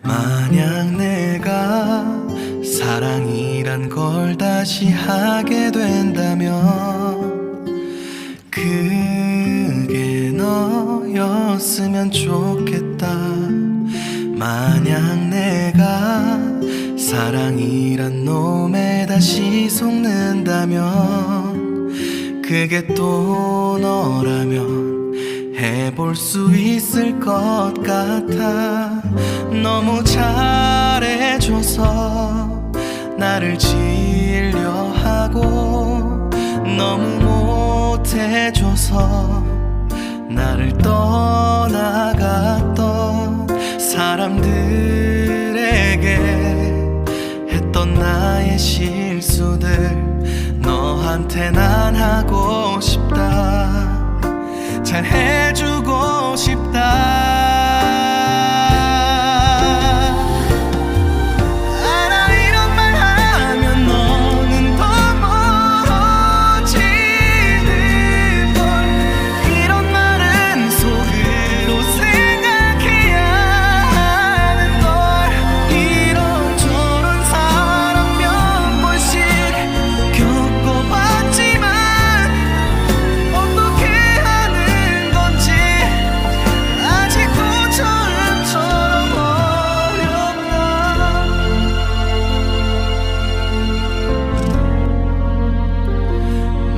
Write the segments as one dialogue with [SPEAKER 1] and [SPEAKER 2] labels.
[SPEAKER 1] 만약 내가 사랑이란 걸 다시 하게 된다면 그게 너였으면 좋겠다. 만약 내가 사랑이란 놈에 다시 속는다면 그게 또 너라면 해볼 수 있을 것 같아. 너무 잘해줘서 나를 질려하고 너무 못해줘서 나를 떠나갔던 사람들에게 했던 나의 실수들 너한테 난 하고 싶다. 잘 해주고 싶다. 알아 이런 말 하면 너는 더 멀어지는 걸. 이런 말은 속으로 생각해야 하는 걸. 이런저런 사람 몇 번씩 겪어봤지만 어떻게 하는 건지 아직도 처음처럼 어렵다.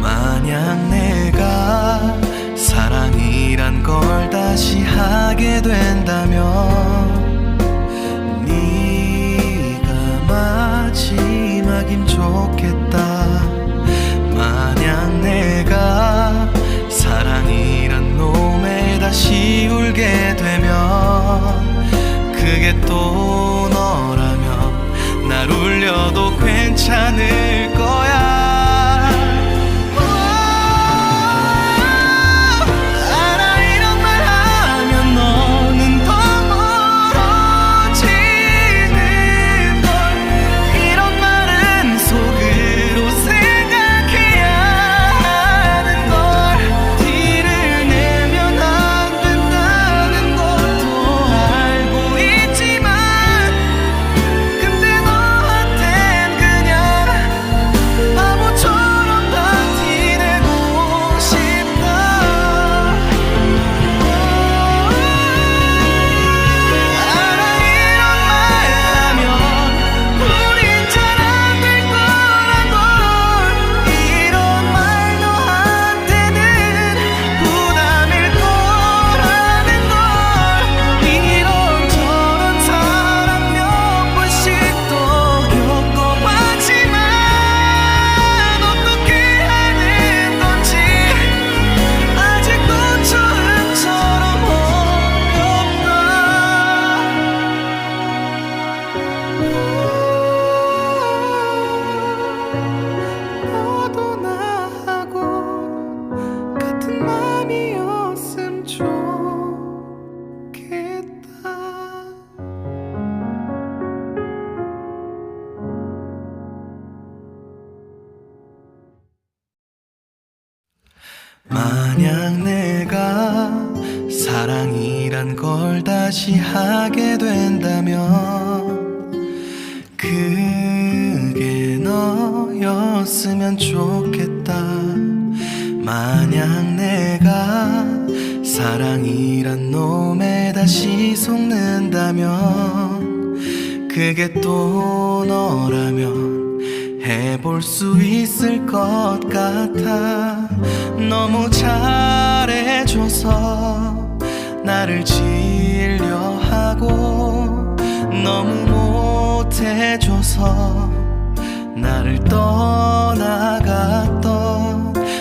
[SPEAKER 1] 만약 내가 사랑이란 걸 다시 하게 된다면 네가 마지막임 좋겠다. 만약 내가 사랑이란 놈에 다시 울게 되면 그게 또 너라면 날 울려도 괜찮을 거야. 알아 이런 말 하면 너는 더 멀어지는 걸. 이런 말은 속으로 생각해야 하는 걸. 티를 내면 안 된다는 것도 알고 있지만 근데 너한텐 그냥 바보처럼 다 티내고 싶다. 알아 이런 말 하면 우린 잘 안 될 거란 걸. 이런 말 너한테는 부담일 거라는 걸. 이런저런 사람 몇 번씩 또 겪어봤지만 어떻게 하는 건지 아직도 처음처럼 어렵다. 너도 나하고 같은 맘이었음 좋겠다. 만약 내가 사랑이란 걸 다시 하게 된다면 그게 너였으면 좋겠다. 만약 내가 사랑이란 놈에 다시 속는다면 그게 또 너라면 해볼 수 있을 것 같아. 너무 잘해줘서 나를 질려하고 너무 못해줘서 나를 떠나갔던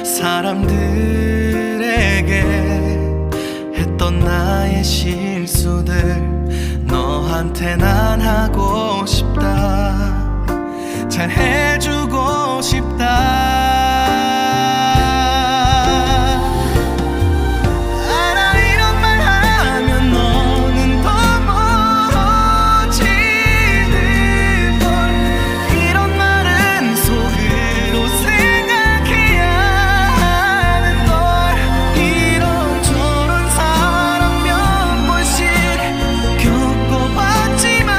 [SPEAKER 1] 사람들에게 했던 나의 실수들 너한테 난 하고 싶다. 잘 해주고 싶다. 알아 이런 말 하면 너는 더 멀어지는 걸. 이런 말은 속으로 생각해야 하는 걸. 이런저런 사람 몇 번씩 겪어봤지만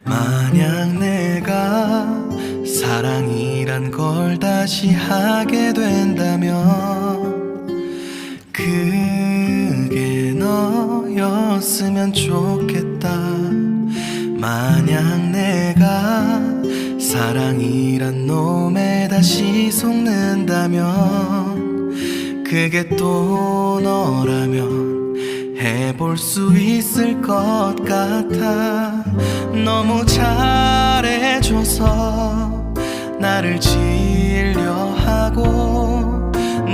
[SPEAKER 1] 만약 내가 사랑이란 걸 다시 하게 된다면 그게 너였으면 좋겠다. 만약 내가 사랑이란 놈에 다시 속는다면 그게 또 너라면 해볼 수 있을 것 같아. 너무 잘해줘서 나를 질려하고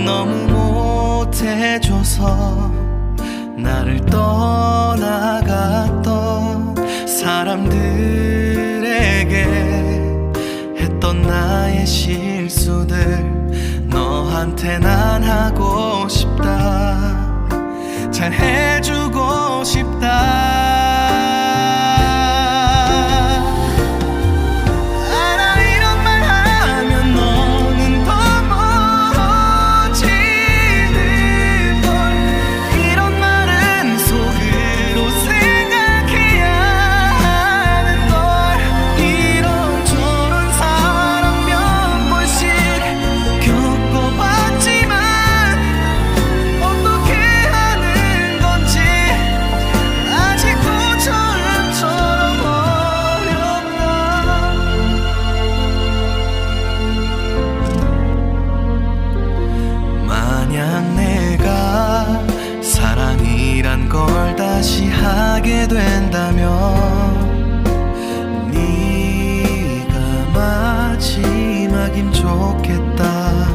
[SPEAKER 1] 너무 못해줘서 나를 떠나갔던 사람들에게 했던 나의 실수들 너한테 난 하고 싶다. 잘 해주고 싶다. 걸 다시 하게 된다면 네가 마지막임 좋겠다.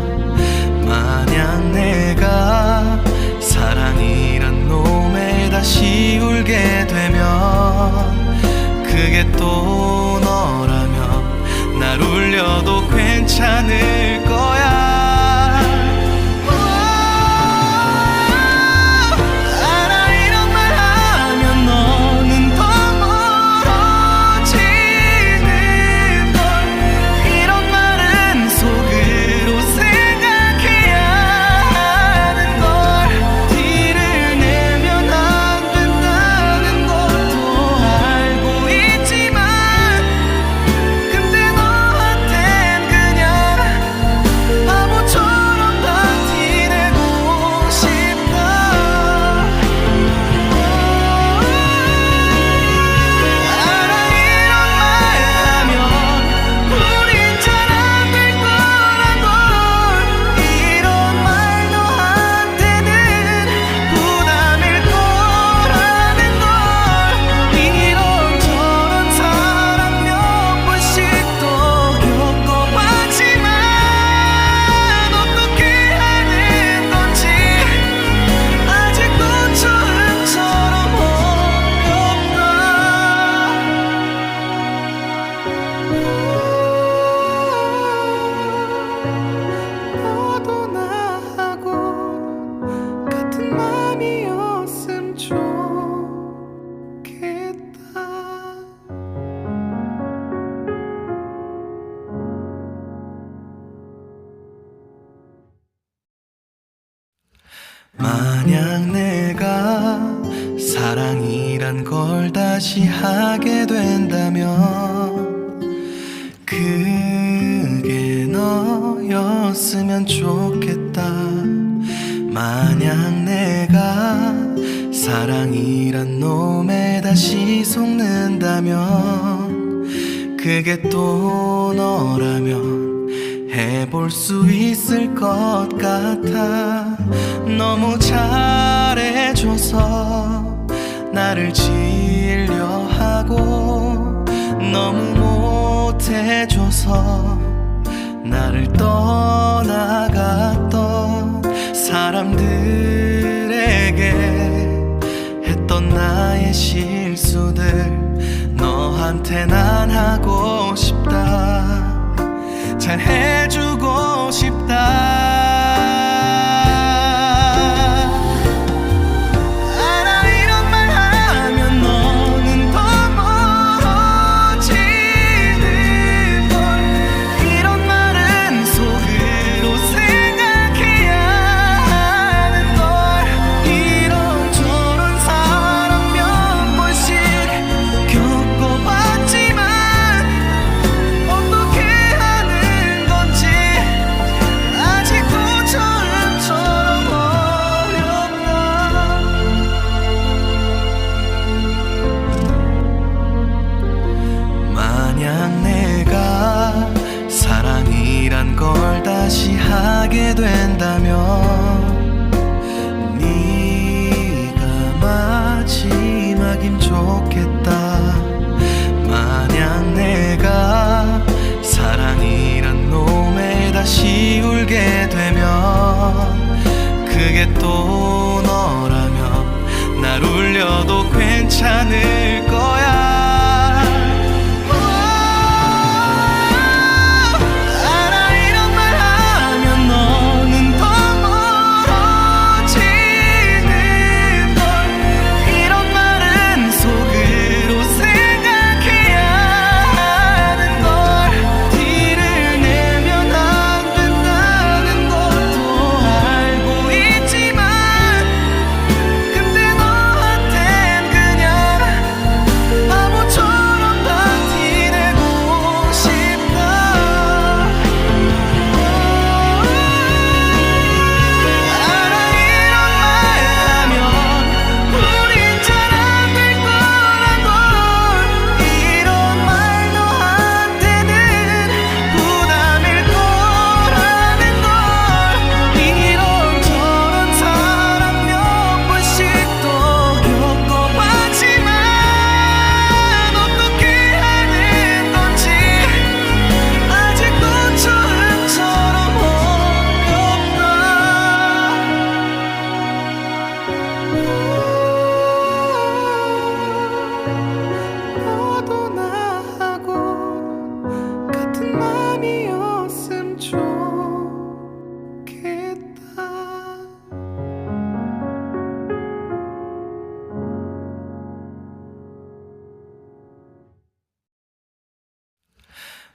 [SPEAKER 1] 만약 내가 사랑이란 놈에 다시 울게 되면 그게 또 너라면 날 울려도 괜찮을 거야. 만약 내가 사랑이란 걸 다시 하게 된다면 그게 너였으면 좋겠다. 만약 내가 사랑이란 놈에 다시 속는다면 그게 또 너라면 해볼 수 있을 것 같아. 너무 잘해줘서 나를 질려하고 너무 못해줘서 나를 떠나갔던 사람들에게 했던 나의 실수들 너한테 난 하고 싶다. 잘 해주고 싶다.
[SPEAKER 2] 겪어봤지만
[SPEAKER 1] 마지막이면 좋겠다. 만약 내가 사랑이란 놈에 다시 울게 되면 그게 또 너라면 날 울려도 괜찮을 거야.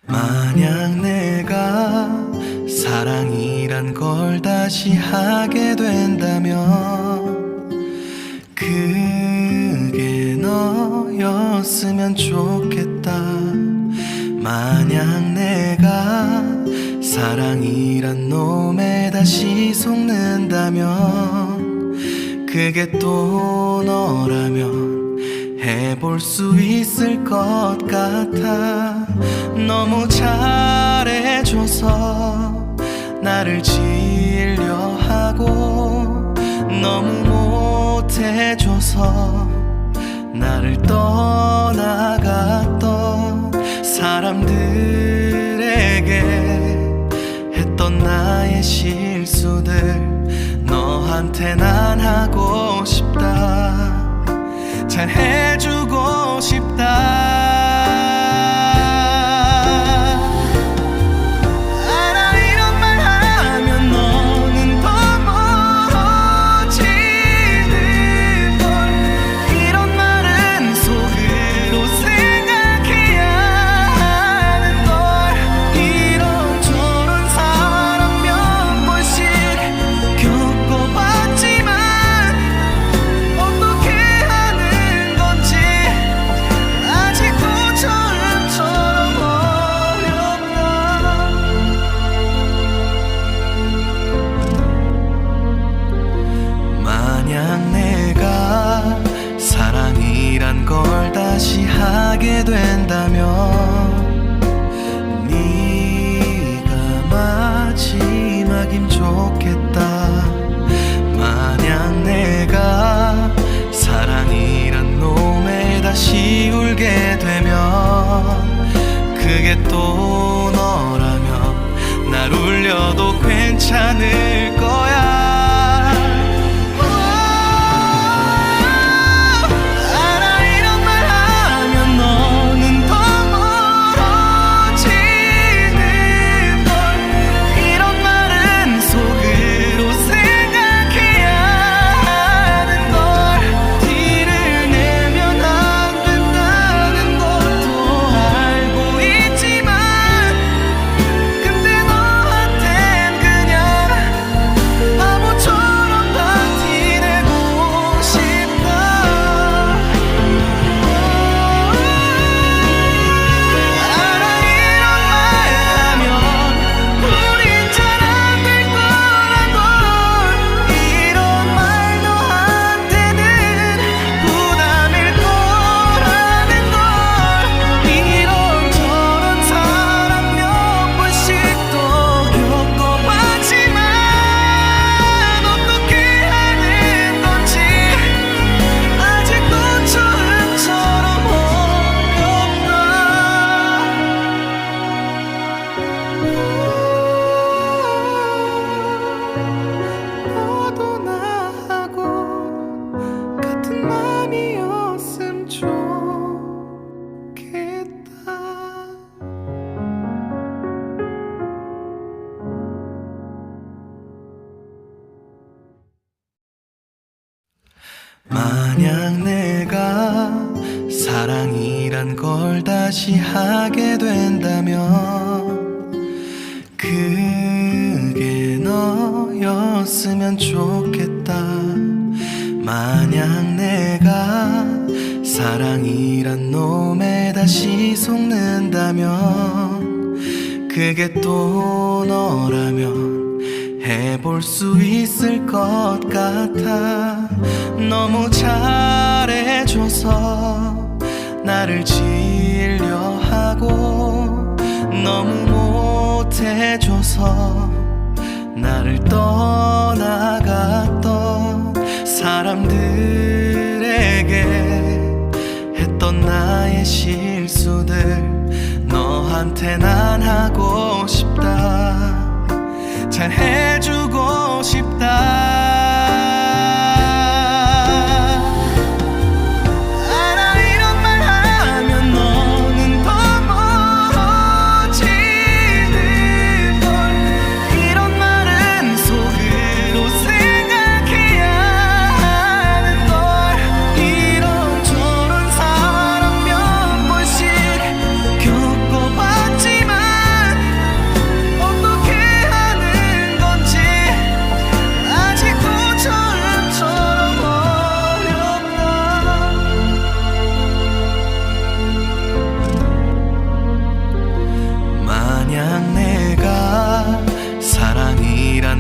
[SPEAKER 1] 만약 내가 사랑이란 걸 다시 하게 된다면 그게 너였으면 좋겠다. 만약 내가 사랑이란 놈에 다시 속는다면 그게 또 너라면 해볼 수 있을 것 같아. 너무 잘해줘서 나를 질려하고 너무 못해줘서 나를 떠나갔던 사람들에게 했던 나의 실수들 너한테 난 하고 싶다. 잘 해주고 싶다. 걸 다시 하게 된다면 네가 마지막이면 좋겠다. 만약 내가 사랑이란 놈에 다시 울게 되면 그게 또 너라면 날 울려도 괜찮을 거야. 사랑이란 걸 다시 하게 된다면 그게 너였으면 좋겠다. 만약 내가 사랑이란 놈에 다시 속는다면 그게 또 너라면 해볼 수 있을 것 같아. 너무 잘해줘서 나를 질려하고 너무 못해줘서 나를 떠나갔던 사람들에게 했던 나의 실수들 너한테 난 하고 싶다. 잘해주고 싶다.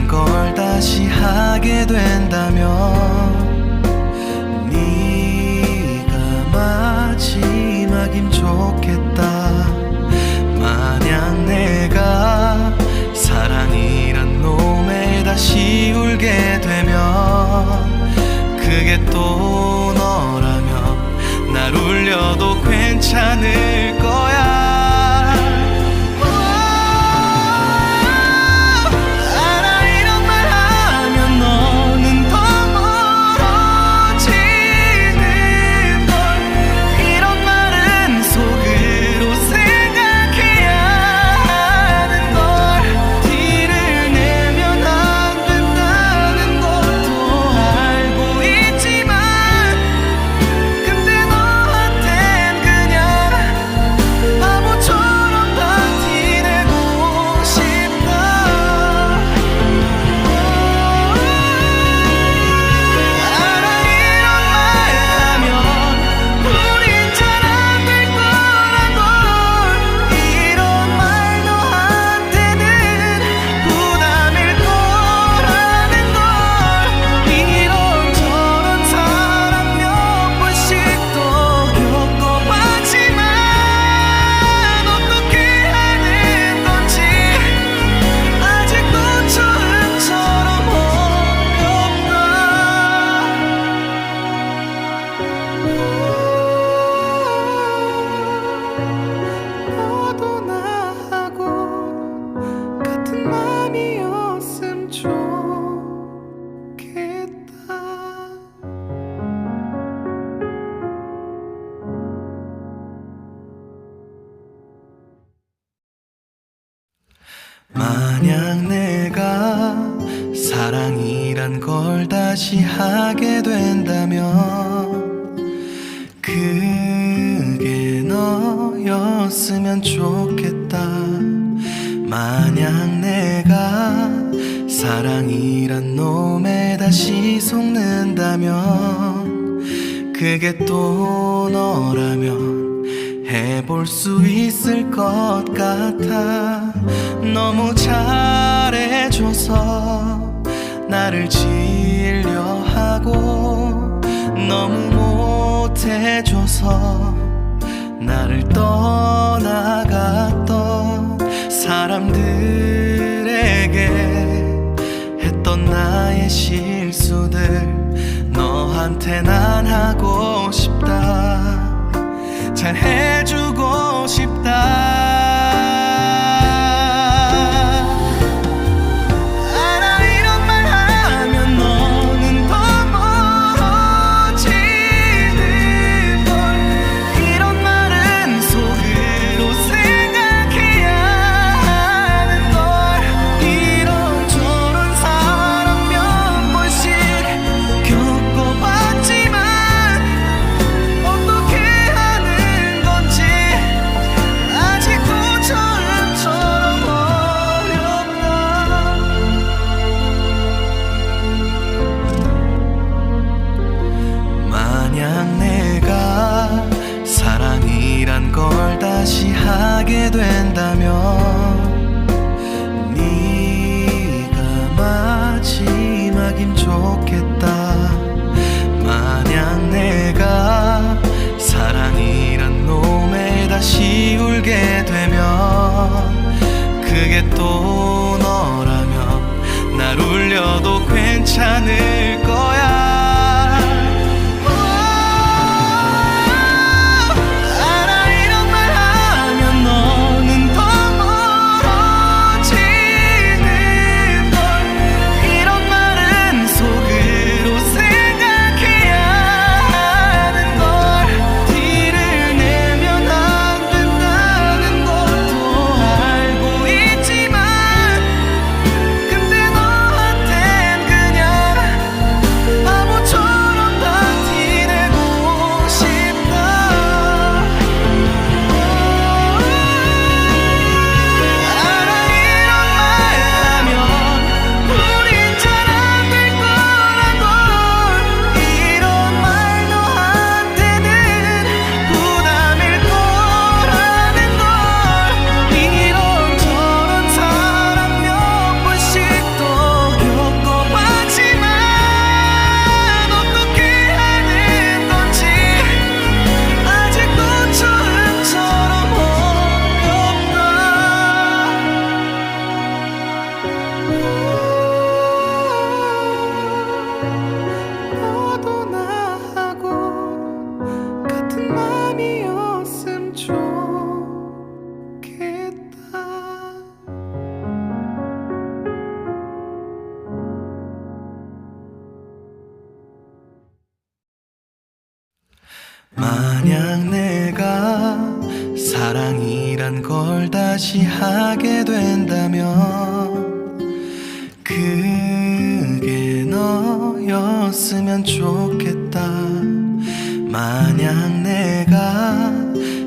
[SPEAKER 1] 걸 다시 하게 된다면 네가 마지막임 좋겠다. 만약 내가 사랑이란 놈에 다시 울게 되면 그게 또 너라면 날 울려도 괜찮을 거야. 만약 내가 사랑이란 걸 다시 하게 된다면 그게 너였으면 좋겠다. 만약 내가 사랑이란 놈에 다시 속는다면 그게 또 너라면 해볼 수 있을 것 같아. 너무 잘해줘서 나를 질려하고 너무 못해줘서 나를 떠나갔던 사람들에게 했던 나의 실수들 너한테 난 하고 싶다. 잘해주고 싶다.
[SPEAKER 2] 어떻게 하는
[SPEAKER 1] 만약 내가 사랑이란 걸 다시 하게 된다면 그게 너였으면 좋겠다. 만약 내가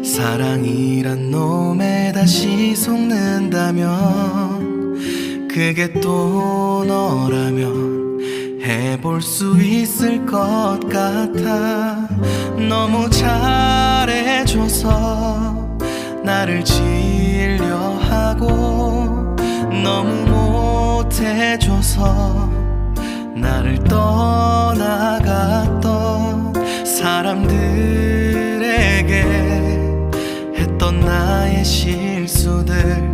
[SPEAKER 1] 사랑이란 놈에 다시 속는다면 그게 또 너라면 해볼 수 있을 것 같아. 너무 잘해줘서 나를 질려하고 너무 못해줘서 나를 떠나갔던 사람들에게 했던 나의 실수들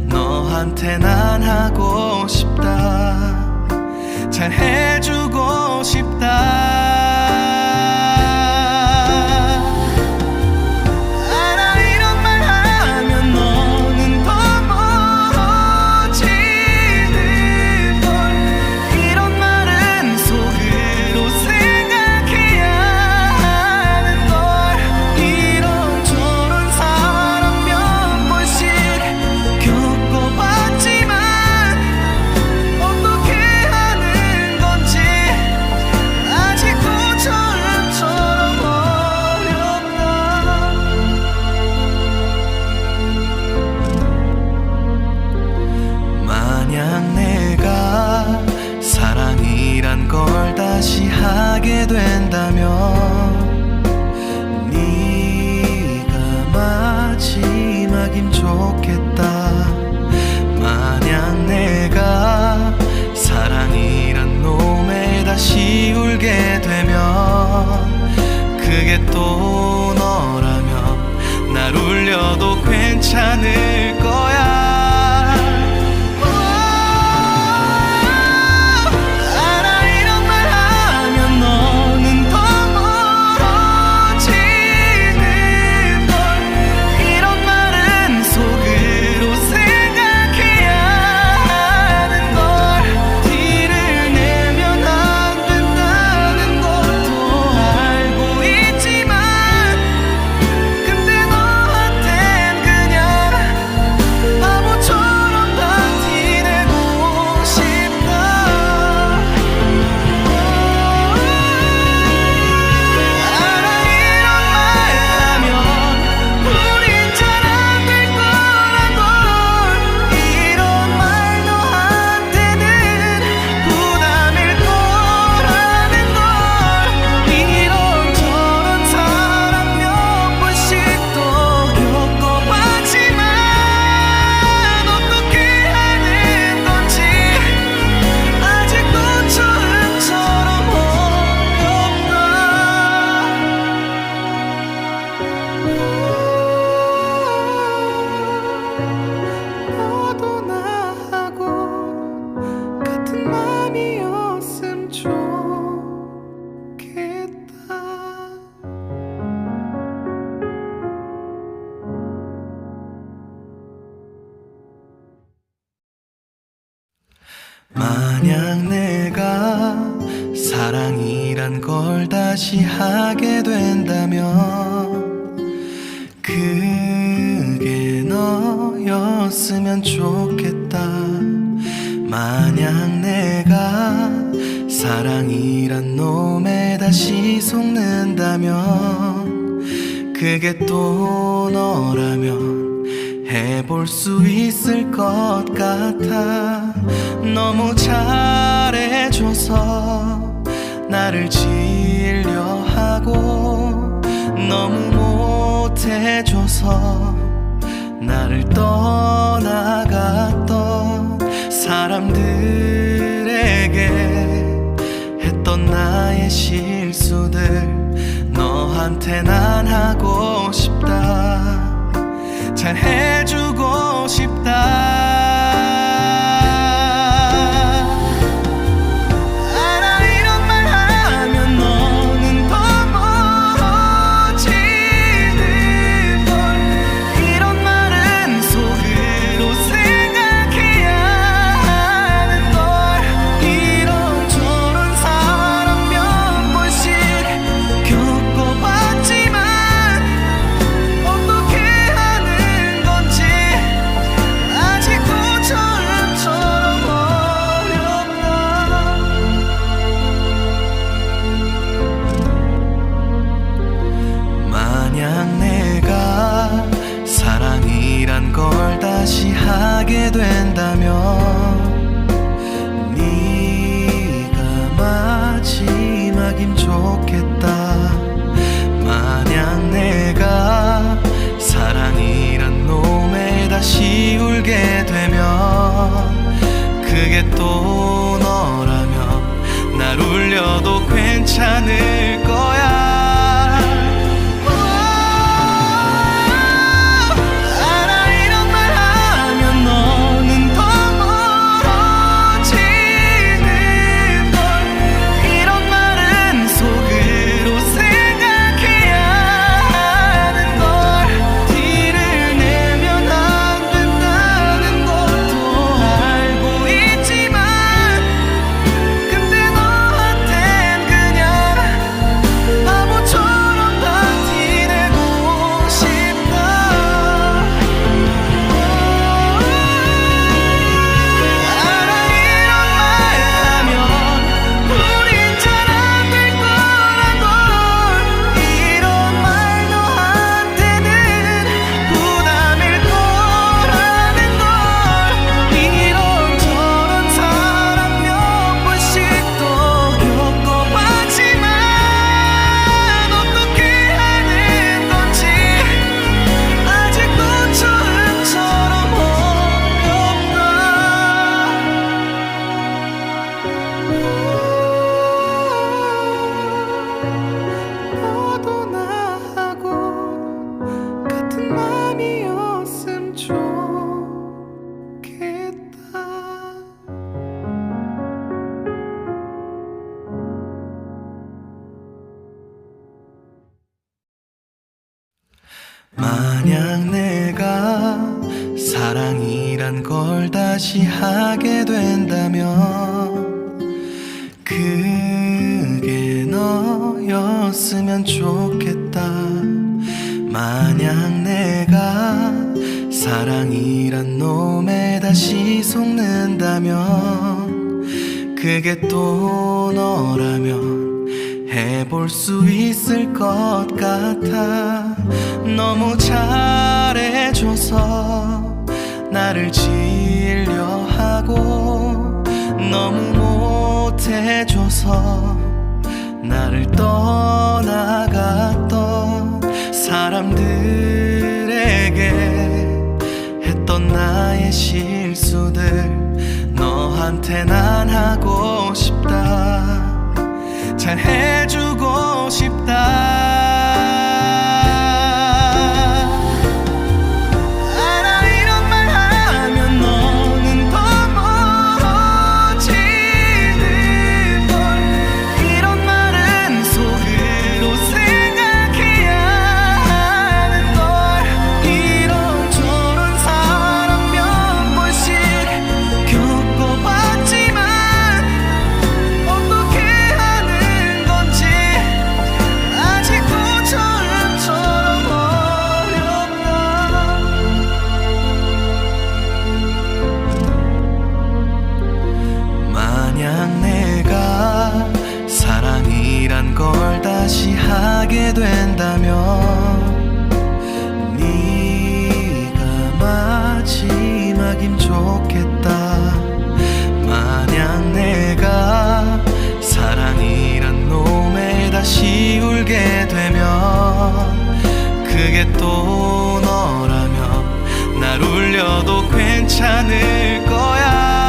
[SPEAKER 1] 너한테 난 하고 싶다. 잘해주고 싶다. 걸 다시 하게 된다면 네가 마지막임 좋겠다. 만약 내가 사랑이란 놈에 다시 울게 되면 그게 또 너라면 날 울려도 괜찮을 거야. 만약 내가 사랑이란 걸 다시 하게 된다면 그게 너였으면 좋겠다. 만약 내가 사랑이란 놈에 다시 속는다면 그게 또 너라면 해볼 수 있을 것 같아. 너무 잘해줘서 나를 질려하고 너무 못해줘서 나를 떠나갔던 사람들에게 했던 나의 실수들 너한테 난 하고 싶다. 잘해주고 싶다. 겪어봤지만 다시 하게 된다면 네가 마지막임 좋겠다. 만약 내가 사랑이란 놈에 다시 울게 되면 그게 또 너라면 날 울려도 괜찮을 거야. 만약 내가 사랑이란 걸 다시 하게 된다면 그게 너였으면 좋겠다. 만약 내가 사랑이란 놈에 다시 속는다면 그게 또 너라면 해볼 수 있을 것 같아. 너무 잘해줘서 나를 질려하고 너무 못해줘서 나를 떠나갔던 사람들에게 했던 나의 실수들 너한테 난 하고 싶다. 잘 해주고 싶다. 걸 다시 하게 된다면 네가 마지막임 좋겠다. 만약 내가 사랑이란 놈에 다시 울게 되면 그게 또 너라면 날 울려도 괜찮을 거야.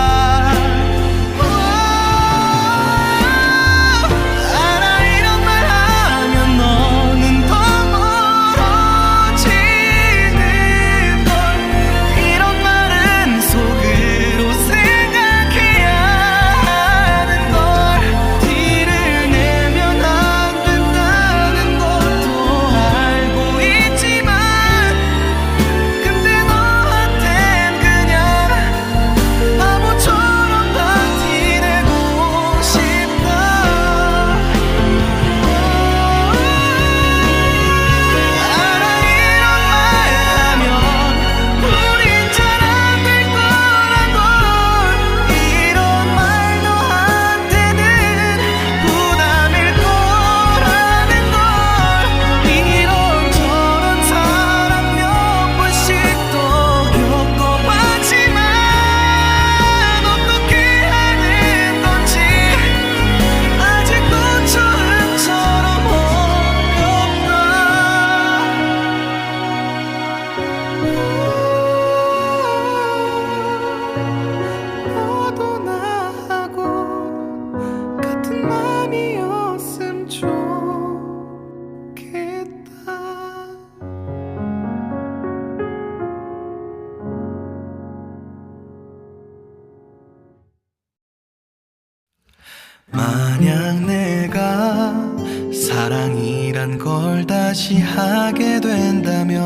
[SPEAKER 1] 걸 다시 하게 된다면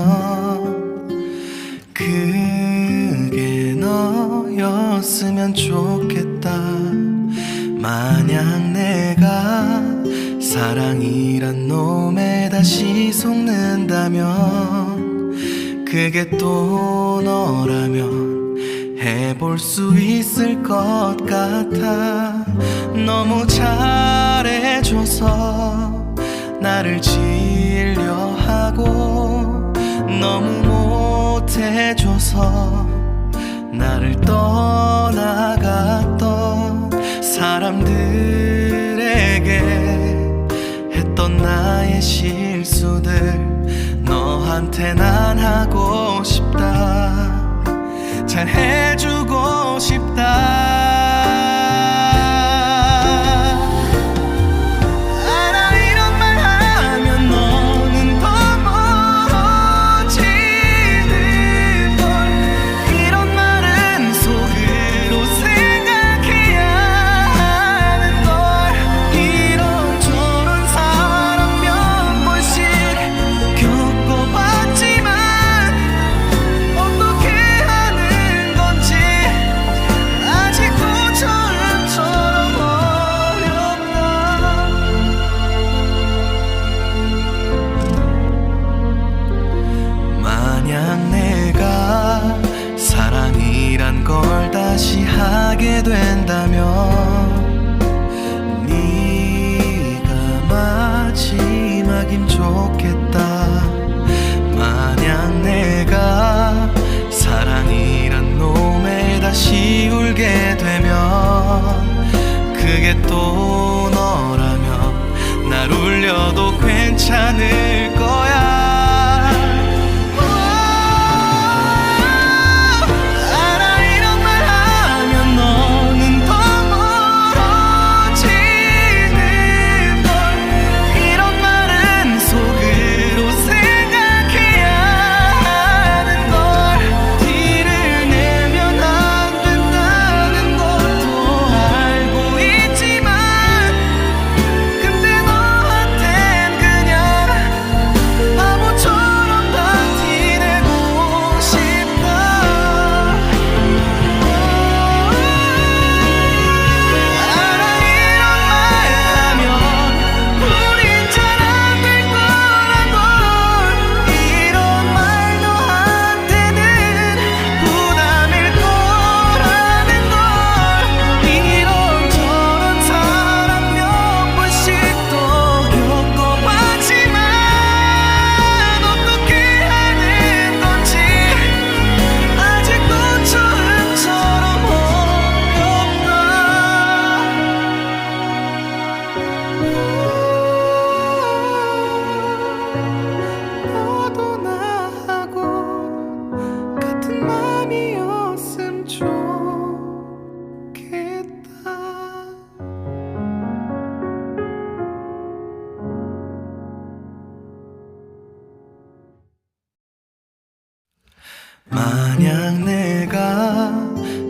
[SPEAKER 1] 그게 너였으면 좋겠다. 만약 내가 사랑이란 놈에 다시 속는다면 그게 또 너라면 해볼 수 있을 것 같아. 너무 잘해줘서 나를 질려하고 너무 못해줘서 나를 떠나갔던 사람들에게 했던 나의 실수들 너한테 난 하고 싶다. 잘해주고 싶다. 걸 다시 하게 된다면 네가 마지막임 좋겠다. 만약 내가 사랑이란 놈에 다시 울게 되면 그게 또 너라면 날 울려도 괜찮을 거야. 만약 내가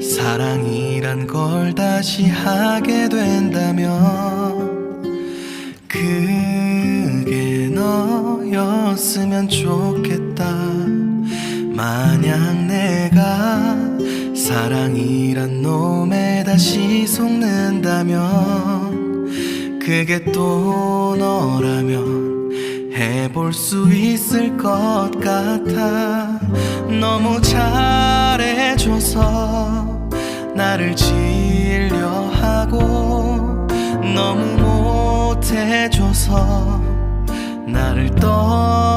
[SPEAKER 1] 사랑이란 걸 다시 하게 된다면 그게 너였으면 좋겠다. 만약 내가 사랑이란 놈에 다시 속는다면 그게 또 너라면 해볼 수 있을 것 같아. 너무 잘해줘서 나를 질려하고 너무 못해줘서 나를 떠나갔던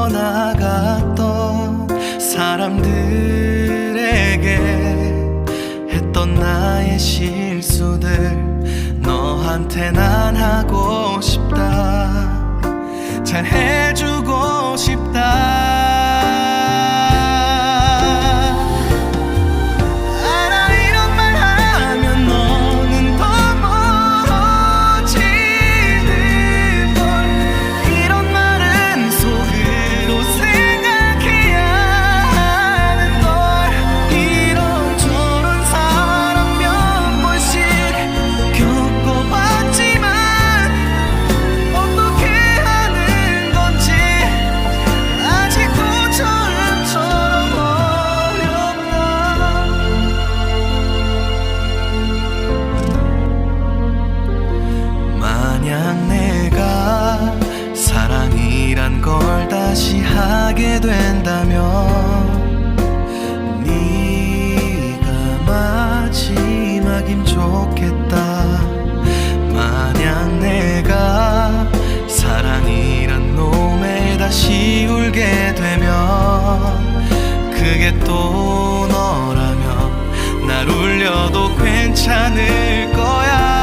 [SPEAKER 1] 사람들에게 했던 나의 실수들 너한테 난 하고 싶다. 잘해주고 싶다.
[SPEAKER 2] 겪어봤지만 어떻게 하는 건지
[SPEAKER 1] 된다면 네가 마지막임 좋겠다. 만약 내가 사랑이란 놈에 다시 울게 되면 그게 또 너라면 날 울려도 괜찮을 거야.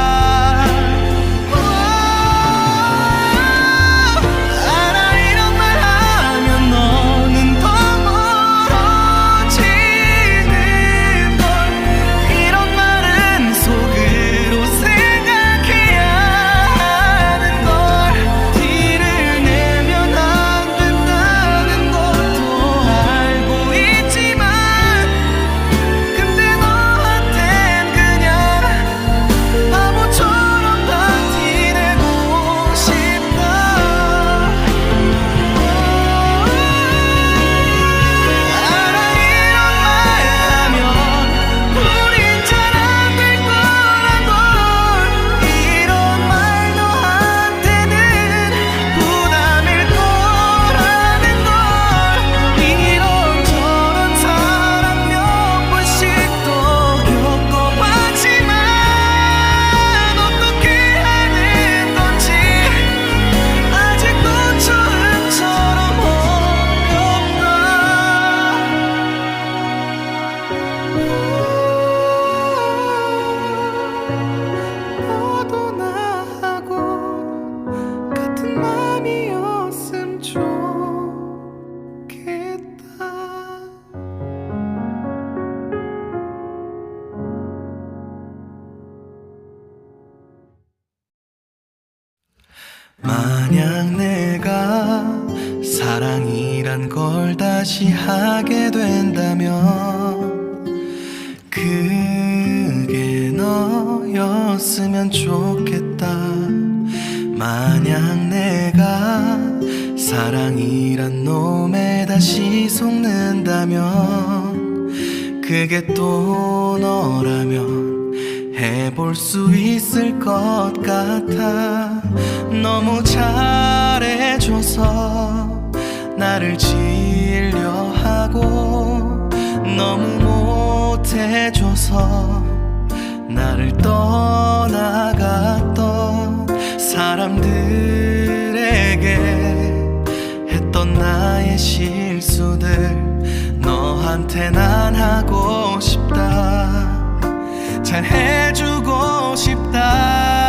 [SPEAKER 1] 만약 내가 사랑이란 걸 다시 하게 된다면 그게 너였으면 좋겠다. 만약 내가 사랑이란 놈에 다시 속는다면 그게 또 너라면 해볼 수 있을 것 같아. 너무 잘해줘서 나를 질려하고 너무 못해줘서 나를 떠나갔던 사람들에게 했던 나의 실수들 너한테 난 하고 싶다. 잘 해주고 싶다.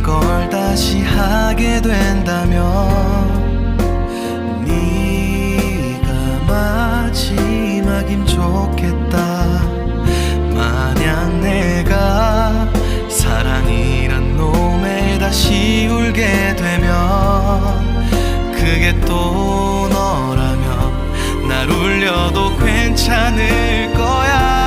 [SPEAKER 1] 걸 다시 하게 된다면 네가 마지막임 좋겠다. 만약 내가 사랑이란 놈에 다시 울게 되면 그게 또 너라면 날 울려도 괜찮을 거야.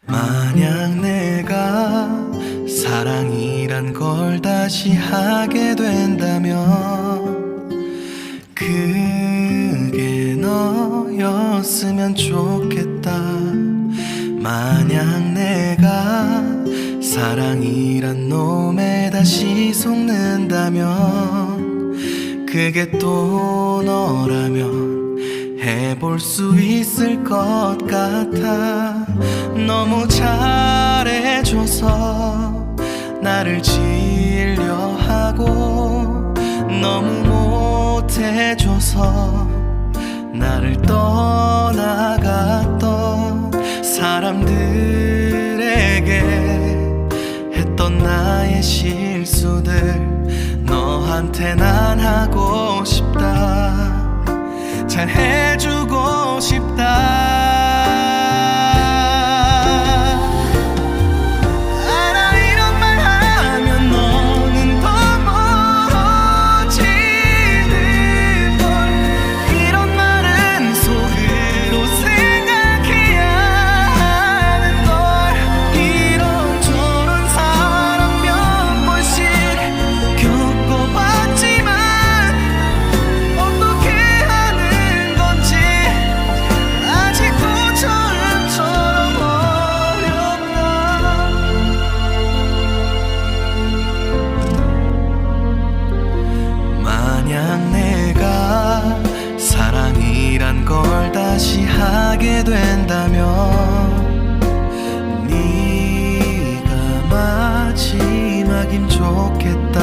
[SPEAKER 1] 만약 내가 사랑이란 걸 다시 하게 된다면 그게 너였으면 좋겠다. 만약 내가 사랑이란 놈에 다시 속는다면 그게 또 너라면 해볼 수 있을 것 같아. 너무 잘해줘서 나를 질려하고 너무 못해줘서 나를 떠나갔던 사람들에게 했던 나의 실수들 너한테 난 하고 싶다. 잘 해주고 싶다. 걸 다시 하게 된다면 네가 마지막임 좋겠다.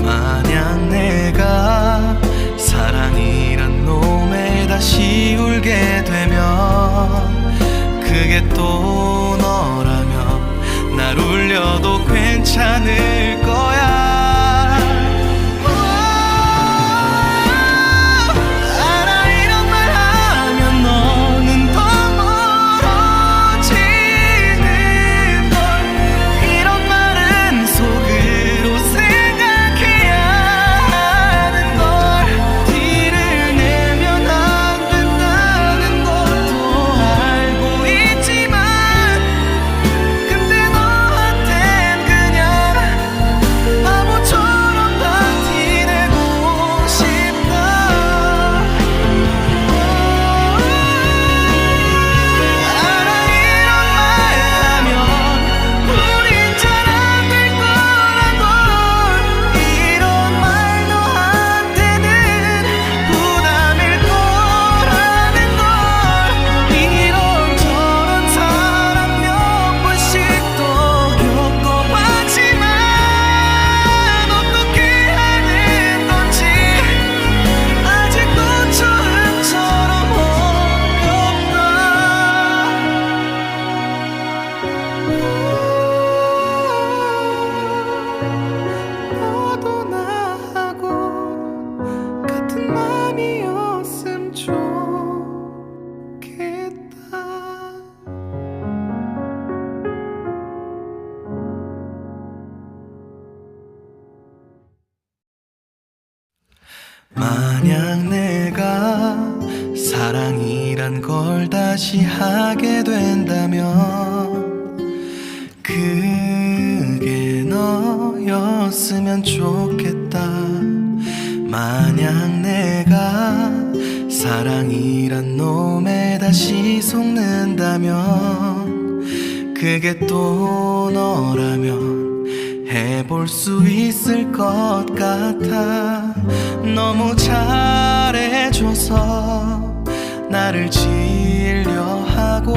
[SPEAKER 1] 만약 내가 사랑이란 놈에 다시 울게 되면 그게 또 너라면 날 울려도 괜찮을 거야. 만약 내가 사랑이란 걸 다시 하게 된다면 그게 너였으면 좋겠다. 만약 내가 사랑이란 놈에 다시 속는다면 그게 또 너라면 해볼 수 있을 것 같아. 너무 잘해줘서 나를 질려하고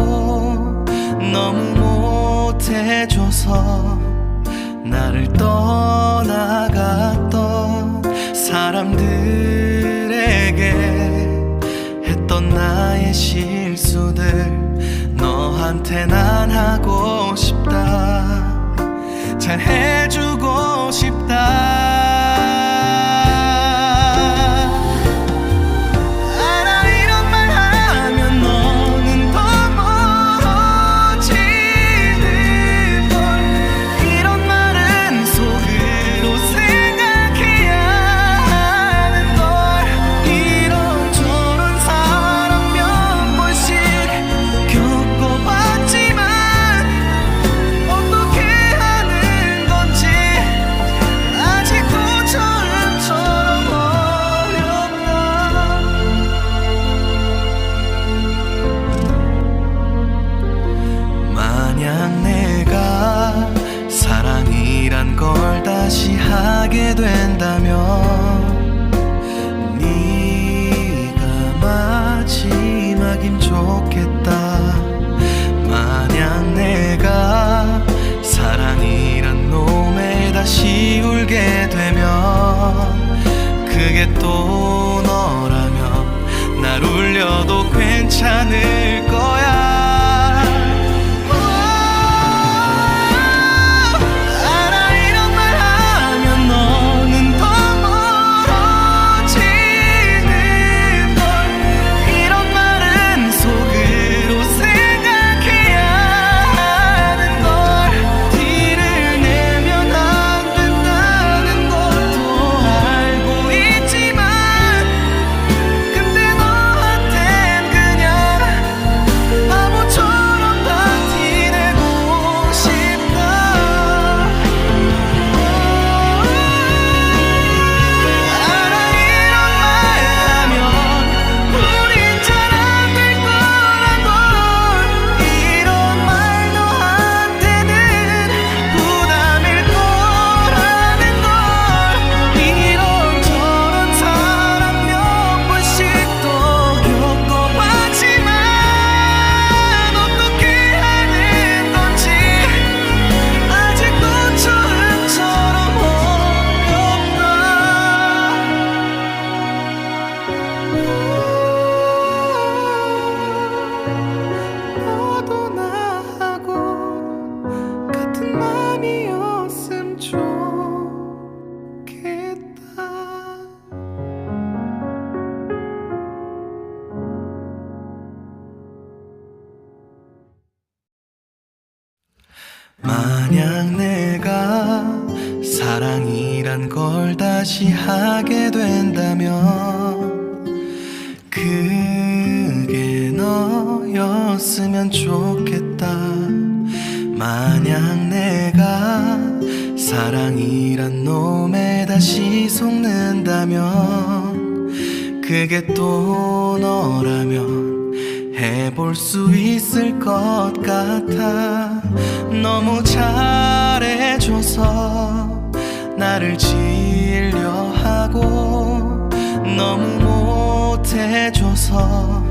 [SPEAKER 1] 너무 못해줘서 나를 떠나갔던 사람들에게 했던 나의 실수들 너한테 난 하고 싶다. 잘 해주고 싶다.
[SPEAKER 2] 겪어봤지만
[SPEAKER 1] 마지막임 좋겠다. 만약 내가 사랑이란 놈에 다시 울게 되면 그게 또 너라면 날 울려도 괜찮을 거야. 만약 내가 사랑이란 걸 다시 하게 된다면 그게 너였으면 좋겠다. 만약 내가 사랑이란 놈에 다시 속는다면 그게 또 너라면 해볼 수 있을 것 같아. 너무 잘해줘서 나를 질려하고 너무 못해줘서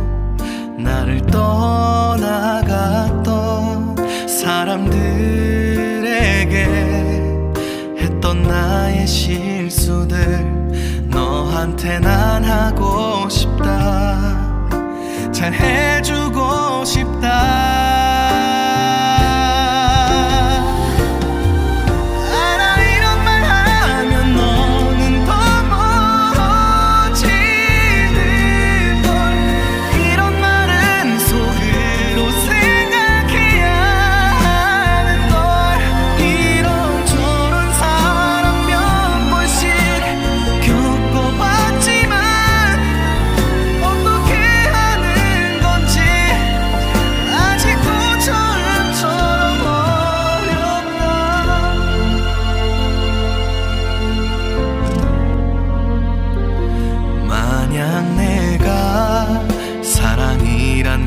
[SPEAKER 1] 나를 떠나갔던 사람들에게 했던 나의 실수들 너한테 난 하고 싶다. 잘 해주고 싶다.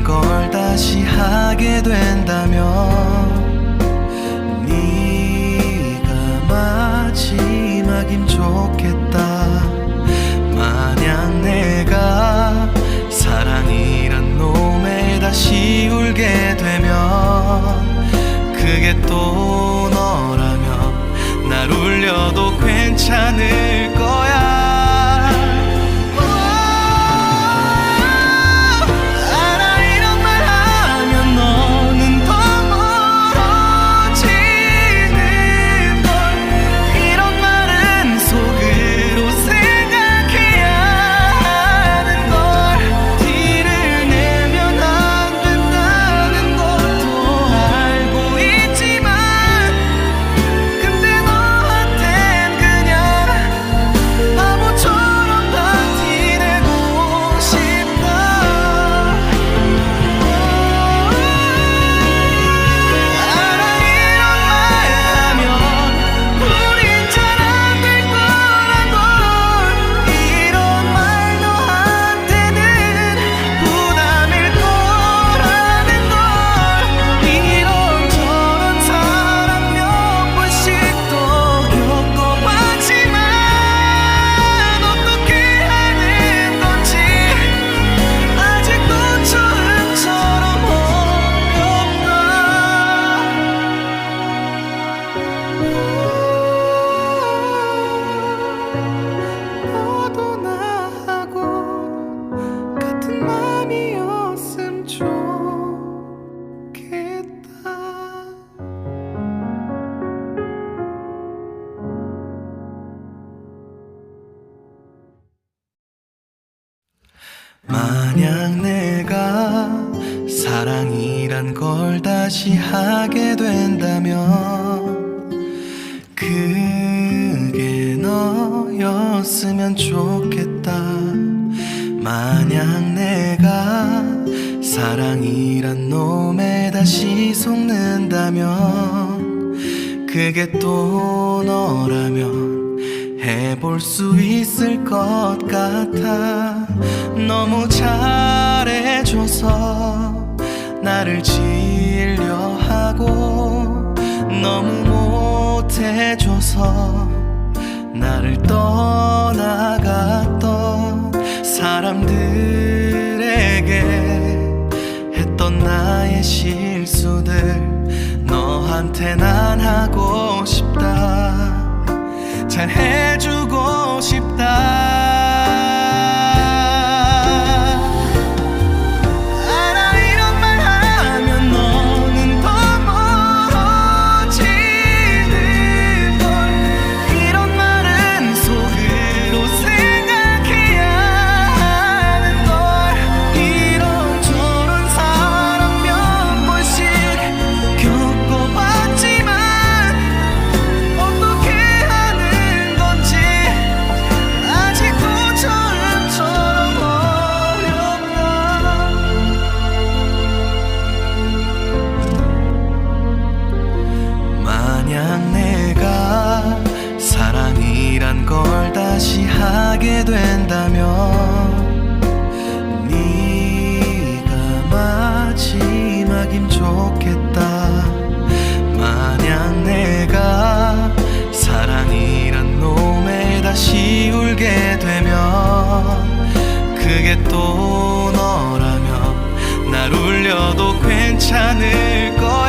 [SPEAKER 1] 걸 다시 하게 된다면 네가 마지막임 좋겠다. 만약 내가 사랑이란 놈에 다시 울게 되면 그게 또 너라면 날 울려도 괜찮을 거야. 속을 사랑이란 걸 다시 하게 된다면 그게 너였으면 좋겠다. 만약 내가 사랑이란 놈에 다시 속는다면 그게 또 너라면 해볼 수 있을 것 같아. 너무 잘해줘서 나를 질려하고 너무 못해줘서 나를 떠나갔던 사람들에게 했던 나의 실수들 너한테 난 하고 싶다. 잘 해주고 싶다. 만약 내가 사랑이란 걸 다시 하게 된다면 네가 마지막임 좋겠다. 만약 내가 사랑이란 놈에 다시 울게 되면 그게 또 너라면 날 울려도 괜찮을 거야.